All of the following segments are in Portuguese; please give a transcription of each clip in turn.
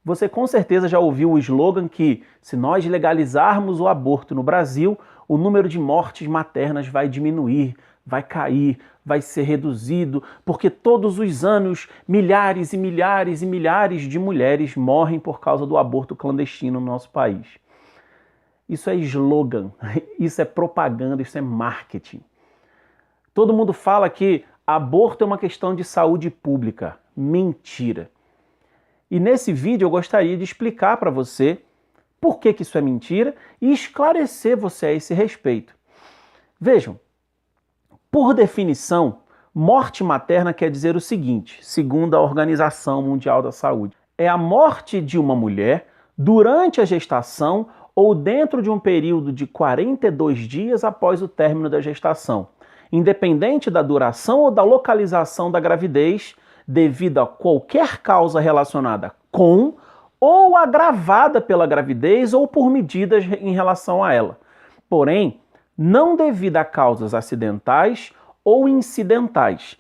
Você com certeza já ouviu o slogan que, se nós legalizarmos o aborto no Brasil, o número de mortes maternas vai diminuir, vai cair, vai ser reduzido, porque todos os anos milhares e milhares e milhares de mulheres morrem por causa do aborto clandestino no nosso país. Isso é slogan, isso é propaganda, isso é marketing. Todo mundo fala que aborto é uma questão de saúde pública. Mentira. E nesse vídeo eu gostaria de explicar para você por que isso é mentira e esclarecer você a esse respeito. Vejam, por definição, morte materna quer dizer o seguinte, segundo a Organização Mundial da Saúde: é a morte de uma mulher durante a gestação ou dentro de um período de 42 dias após o término da gestação, independente da duração ou da localização da gravidez, devido a qualquer causa relacionada com ou agravada pela gravidez ou por medidas em relação a ela. Porém, não devido a causas acidentais ou incidentais.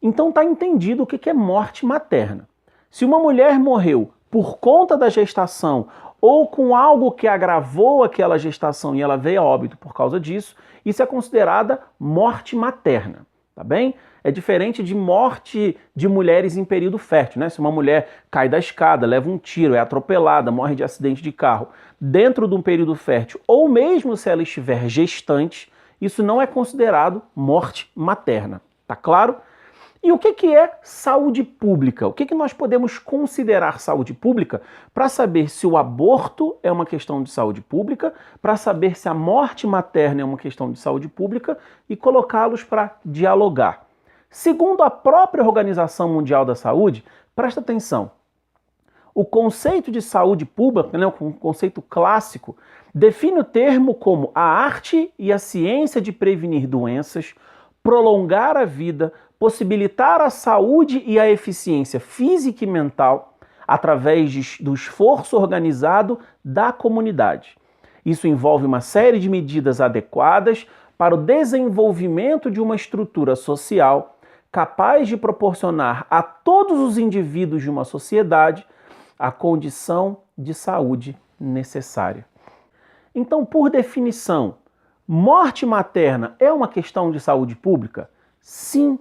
Então está entendido o que é morte materna. Se uma mulher morreu por conta da gestação ou com algo que agravou aquela gestação e ela veio a óbito por causa disso, isso é considerada morte materna, tá bem? É diferente de morte de mulheres em período fértil, né? Se uma mulher cai da escada, leva um tiro, é atropelada, morre de acidente de carro dentro de um período fértil, ou mesmo se ela estiver gestante, isso não é considerado morte materna, tá claro? E o que é saúde pública? O que nós podemos considerar saúde pública para saber se o aborto é uma questão de saúde pública, para saber se a morte materna é uma questão de saúde pública e colocá-los para dialogar. Segundo a própria Organização Mundial da Saúde, presta atenção, o conceito de saúde pública, né, o conceito clássico, define o termo como a arte e a ciência de prevenir doenças, prolongar a vida, possibilitar a saúde e a eficiência física e mental através do esforço organizado da comunidade. Isso envolve uma série de medidas adequadas para o desenvolvimento de uma estrutura social capaz de proporcionar a todos os indivíduos de uma sociedade a condição de saúde necessária. Então, por definição, morte materna é uma questão de saúde pública? Sim,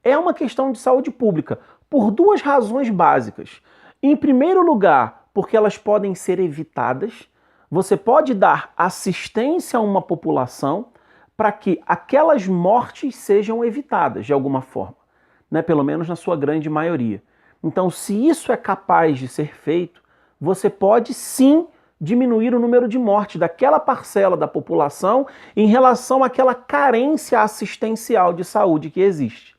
é uma questão de saúde pública, por duas razões básicas. Em primeiro lugar, porque elas podem ser evitadas. Você pode dar assistência a uma população para que aquelas mortes sejam evitadas de alguma forma, né? Pelo menos na sua grande maioria. Então, se isso é capaz de ser feito, você pode sim diminuir o número de mortes daquela parcela da população em relação àquela carência assistencial de saúde que existe.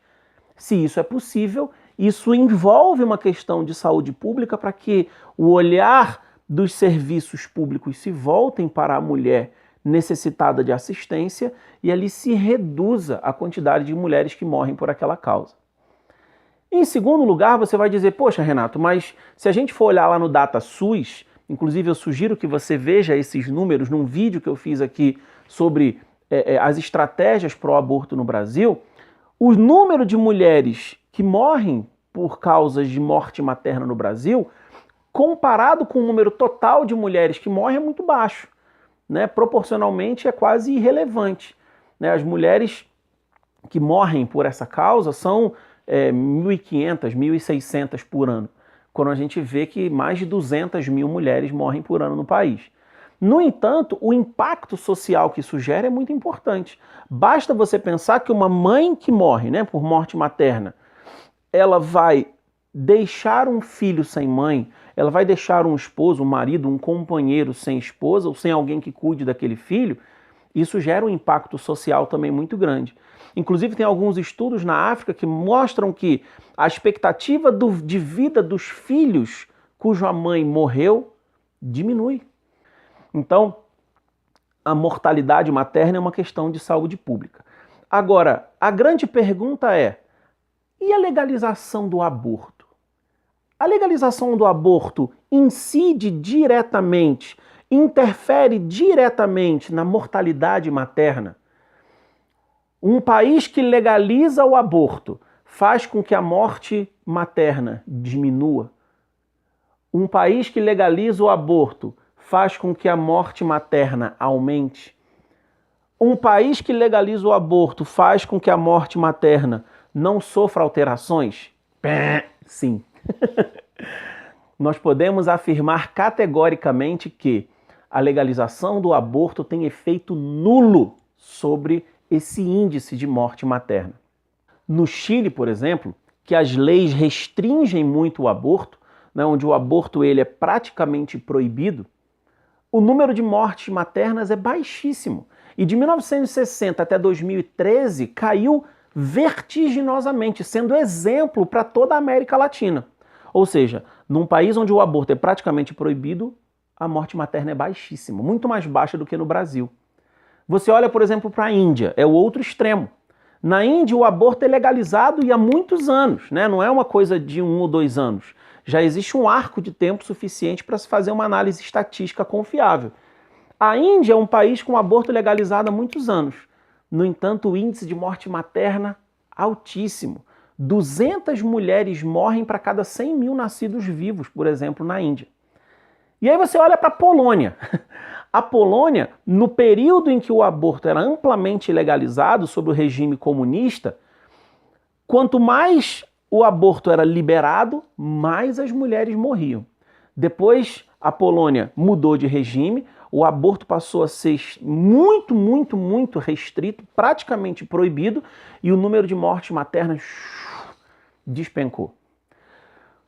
Se isso é possível, isso envolve uma questão de saúde pública para que o olhar dos serviços públicos se voltem para a mulher necessitada de assistência e ali se reduza a quantidade de mulheres que morrem por aquela causa. Em segundo lugar, você vai dizer, poxa, Renato, mas se a gente for olhar lá no DataSUS, inclusive eu sugiro que você veja esses números num vídeo que eu fiz aqui sobre as estratégias para o aborto no Brasil, o número de mulheres que morrem por causas de morte materna no Brasil, comparado com o número total de mulheres que morrem, é muito baixo, né? Proporcionalmente é quase irrelevante, né? As mulheres que morrem por essa causa são 1.500, 1.600 por ano, quando a gente vê que mais de 200 mil mulheres morrem por ano no país. No entanto, o impacto social que isso gera é muito importante. Basta você pensar que uma mãe que morre, né, por morte materna, ela vai deixar um filho sem mãe, ela vai deixar um esposo, um marido, um companheiro sem esposa ou sem alguém que cuide daquele filho, isso gera um impacto social também muito grande. Inclusive tem alguns estudos na África que mostram que a expectativa de vida dos filhos cuja mãe morreu diminui. Então, a mortalidade materna é uma questão de saúde pública. Agora, a grande pergunta é, e a legalização do aborto? A legalização do aborto incide diretamente, interfere diretamente na mortalidade materna? Um país que legaliza o aborto faz com que a morte materna diminua? Um país que legaliza o aborto faz com que a morte materna aumente? Um país que legaliza o aborto faz com que a morte materna não sofra alterações? Sim. Nós podemos afirmar categoricamente que a legalização do aborto tem efeito nulo sobre esse índice de morte materna. No Chile, por exemplo, que as leis restringem muito o aborto, né, onde o aborto ele é praticamente proibido, o número de mortes maternas é baixíssimo. E de 1960 até 2013 caiu vertiginosamente, sendo exemplo para toda a América Latina. Ou seja, num país onde o aborto é praticamente proibido, a morte materna é baixíssima, muito mais baixa do que no Brasil. Você olha, por exemplo, para a Índia, é o outro extremo. Na Índia, o aborto é legalizado e há muitos anos, né? Não é uma coisa de 1 ou 2 anos. Já existe um arco de tempo suficiente para se fazer uma análise estatística confiável. A Índia é um país com aborto legalizado há muitos anos. No entanto, o índice de morte materna altíssimo. 200 mulheres morrem para cada 100 mil nascidos vivos, por exemplo, na Índia. E aí você olha para a Polônia. A Polônia, no período em que o aborto era amplamente legalizado sob o regime comunista, quanto mais o aborto era liberado, mais as mulheres morriam. Depois, a Polônia mudou de regime, o aborto passou a ser muito restrito, praticamente proibido, e o número de mortes maternas despencou.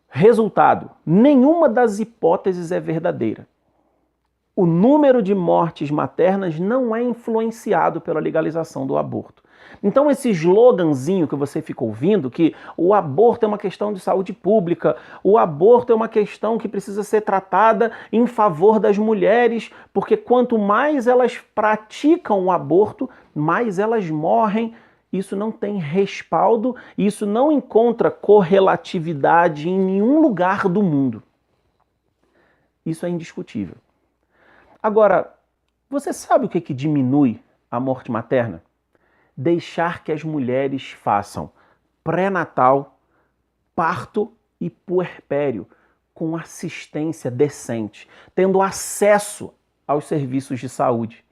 Resultado: nenhuma das hipóteses é verdadeira. O número de mortes maternas não é influenciado pela legalização do aborto. Então esse sloganzinho que você fica ouvindo, que o aborto é uma questão de saúde pública, o aborto é uma questão que precisa ser tratada em favor das mulheres, porque quanto mais elas praticam o aborto, mais elas morrem. Isso não tem respaldo, isso não encontra correlatividade em nenhum lugar do mundo. Isso é indiscutível. Agora, você sabe o que diminui a morte materna? Deixar que as mulheres façam pré-natal, parto e puerpério com assistência decente, tendo acesso aos serviços de saúde.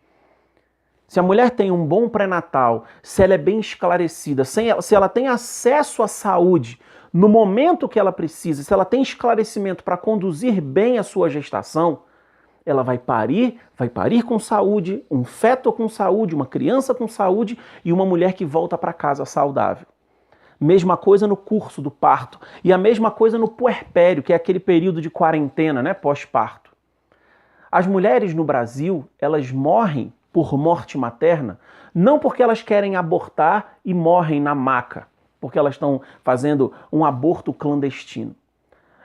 Se a mulher tem um bom pré-natal, se ela é bem esclarecida, se ela tem acesso à saúde no momento que ela precisa, se ela tem esclarecimento para conduzir bem a sua gestação, ela vai parir com saúde, um feto com saúde, uma criança com saúde e uma mulher que volta para casa saudável. Mesma coisa no curso do parto e a mesma coisa no puerpério, que é aquele período de quarentena, né, pós-parto. As mulheres no Brasil, elas morrem por morte materna, não porque elas querem abortar e morrem na maca, porque elas estão fazendo um aborto clandestino.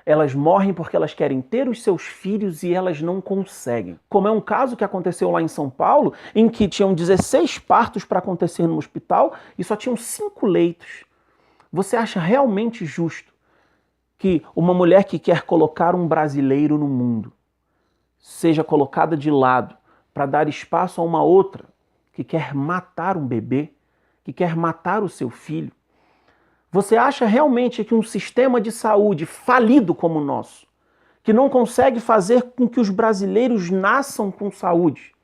Elas morrem porque elas querem ter os seus filhos e elas não conseguem. Como é um caso que aconteceu lá em São Paulo, em que tinham 16 partos para acontecer no hospital e só tinham 5 leitos. Você acha realmente justo que uma mulher que quer colocar um brasileiro no mundo seja colocada de lado para dar espaço a uma outra que quer matar um bebê, que quer matar o seu filho? Você acha realmente que um sistema de saúde falido como o nosso, que não consegue fazer com que os brasileiros nasçam com saúde,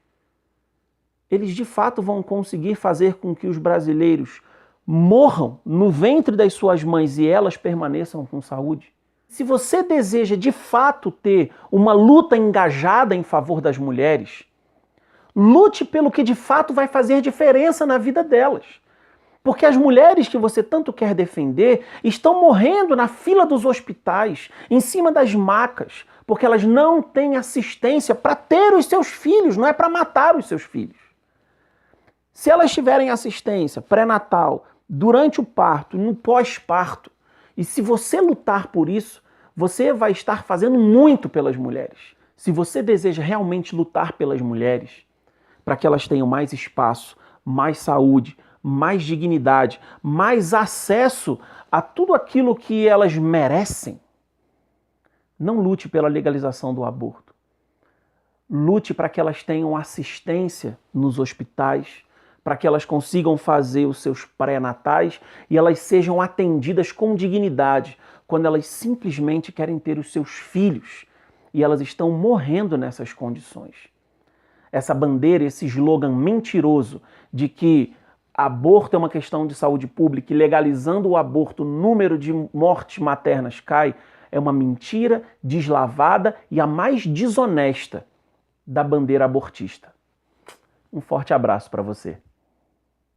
eles de fato vão conseguir fazer com que os brasileiros morram no ventre das suas mães e elas permaneçam com saúde? Se você deseja de fato ter uma luta engajada em favor das mulheres, lute pelo que de fato vai fazer diferença na vida delas. Porque as mulheres que você tanto quer defender estão morrendo na fila dos hospitais, em cima das macas, porque elas não têm assistência para ter os seus filhos, não é para matar os seus filhos. Se elas tiverem assistência pré-natal, durante o parto, no pós-parto, e se você lutar por isso, você vai estar fazendo muito pelas mulheres. Se você deseja realmente lutar pelas mulheres, para que elas tenham mais espaço, mais saúde, mais dignidade, mais acesso a tudo aquilo que elas merecem, não lute pela legalização do aborto. Lute para que elas tenham assistência nos hospitais, para que elas consigam fazer os seus pré-natais e elas sejam atendidas com dignidade quando elas simplesmente querem ter os seus filhos e elas estão morrendo nessas condições. Essa bandeira, esse slogan mentiroso de que aborto é uma questão de saúde pública e legalizando o aborto o número de mortes maternas cai, é uma mentira deslavada e a mais desonesta da bandeira abortista. Um forte abraço para você.